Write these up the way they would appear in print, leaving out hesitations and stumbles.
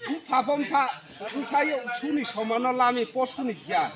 Papam pa saya suni somano lami posuni kia.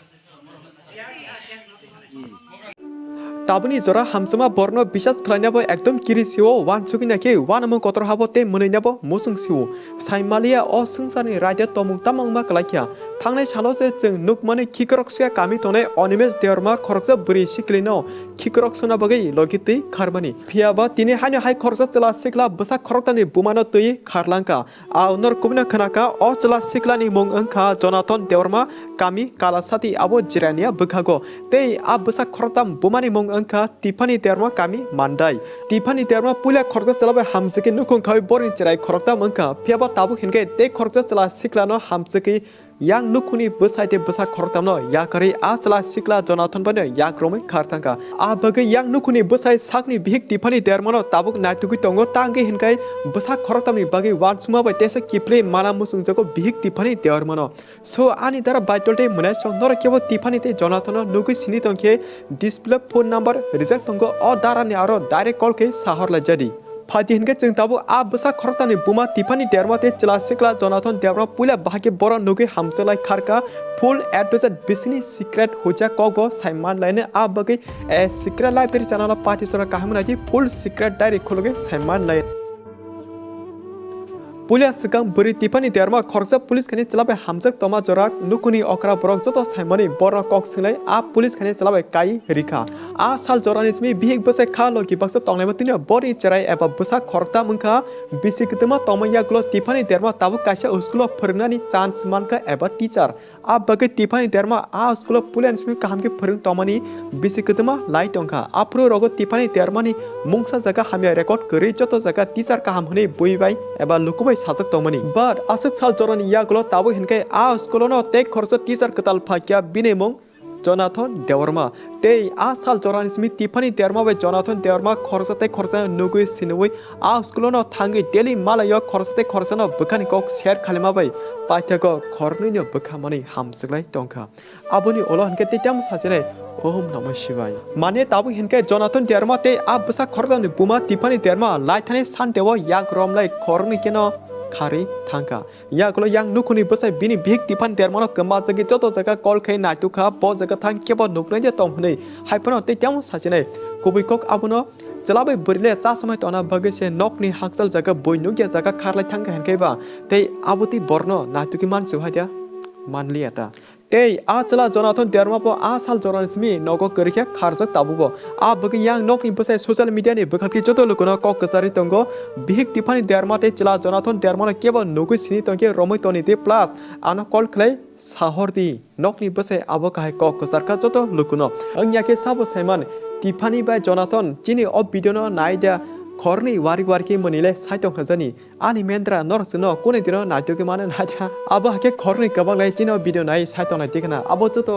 Tabuni jora hamsama borno bisas khlanyabo ekdom kiri siwo wan sukina ke wan among kotor habo te munainyabo musung siwo saimalia o sungsani raja tomung tamang ma kalakia thangnai salose jeng nukmani khikrok suya kami tonai onimes deorma khoroksa buri siklino khikrok suna bagai logiti kharmani phiaba tini haino hai khoroksa chela sikla bwsa khoroktani bumano tui kharlangka a unor kubna khanaka o chela siklani mong angkha Jonathan deorma kami kalasati abo jirania bukhago tei a bwsa khoroktam bumani mong angkha Tiffany derma kami mandai Tiffany derma pula khoroksa chelabai hamsiki nukung khai borin cherai khoroktam angkha phiaba tabu hinge te khoroksa chela siklano hamsiki yang nukuni besaite besa khoroktamno yakari a chela sikla Jonathan bane yakromai khar thangka a bagai yang nukuni besai sakni bihik Tiffany dermano tabuk naituki tongo tangge hinkai besa khoroktamni bagai wan suma bai tesa kiple mana musung jago bihik Tiffany dermano so ani dara baitolte munai so nor kebo Tiffany te Jonathan nukui sini tongke display phone number reject tongo o dara ni aro direct call ke sahor la jadi Fati hinga jeng tabu a bwsa khoroktani Buma Tiffany derma te chela sikla Jonathan derma pula bahage boro nugi hamselai kharka full address bisini secret hoja kogo saiman laine a bagai a secret library channel party sora kahamna ji full secret diary khologe saiman lai Pulia sekang beri Tiffany derma khorsa police khani chelabai hamjak toma jorak nukuni okra borok joto saimani borna kok singlai a police khani chelabai kai rika a sal joranismi bihik bwsa kha logi baksa tonglai matini bori cherai eba bwsa khorta mungkha bisikitama tomaya glo Tiffany derma tabu kaisa school phornani chance manka eba teacher a bagai Tiffany derma a school puliansmi kahamke phorung tomani bisikitama lai tongkha apro rogo Tiffany derma ni mungsa jaga hamya record gori joto jaga teacher kaham hune boibai eba lukubai sajak tomani but asuk sal jorani yaglo tabu hinkai a school no tek khorsa teacher katal phakya binemong Jonathan Deorma te a sal joranismi Tiffany derma bai Jonathan Deorma khorsa te khorsa nugui sinui a school no thangi daily malayo khorsa te khorsa no bukhani kok share khalima bai paithako khorni no bukhamani hamsiklai tongkha aboni olo hinkai te tam sajene Om Namah Shivaya. Mane tabu hinkai Jonathan derma te a bwsa khoroktamni Buma Tiffany derma laithane san dewa yak romlai khorni keno khari thangka yaklo yang nukuni bwsai bini bihik Tiffany derma kama jagi joto jaga call khai naitu kha bo jaga thang kebo nuknai je tomhnei haipano te tam sajene kubikok abuno chelabai burile Chaswmai Tonglai bagese nokni haksal jaga boinugya jaga kharlai thangka hinkai ba te abuti borno naitu ki mansu hadia manli eta Tei a chela Jonathan derma po a sal joranismi nogo kerikya kharjak tabubo a bagi yang nokni bwsai social media ni bwkhalki joto lukuno kok kasari tongo bihik Tiffany derma te chela Jonathan derma na kebo nugui sini tongke romoi toni te plus ano call khlai sahordi nokni bwsai abo kahai kok kasarka joto lukuno angyake sabo saiman Tiffany by Jonathan chini o video no naida khorni wari warki monile saitong khajani ani mendra norsuno kone dino naitoki manen haja abo hake khorni kabanglai chino video nai saitong nai dekna abo joto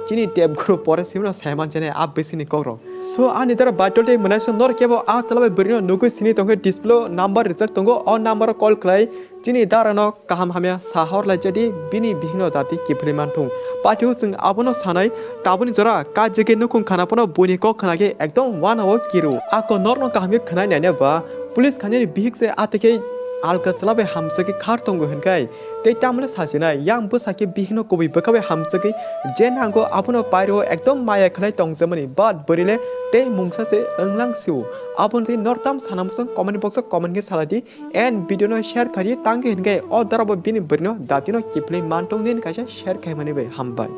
chini tab group pore simno saiman jene ab besini kokro so ani dara batolte manaso nor kebo a chalabai burino nugui sini tongke display number reject tongo on number call klai chini darano kaham hamya sahor lai jadi bini bihno dati kipleman thung pathu chung abono sanai tabuni jora ka jege nukung khana pono boni ko khanage ekdom 1 hour kiru ako norno kahame khana nane ba police khani bihik se ateke alka chalabai hamsaki khar tongo hinkai te tamle sajina yang bwsaki bihno kobi bakabai hamsaki jenango abono pairo ekdom maya khlai tongjamani but borile te mungsa se anglang siu abonti nortam sanamsong comment box comment ke saladi and video no share khari tangge hingai o darabo bini burno datino kiple mantong din kaisa share khai mani bai hambai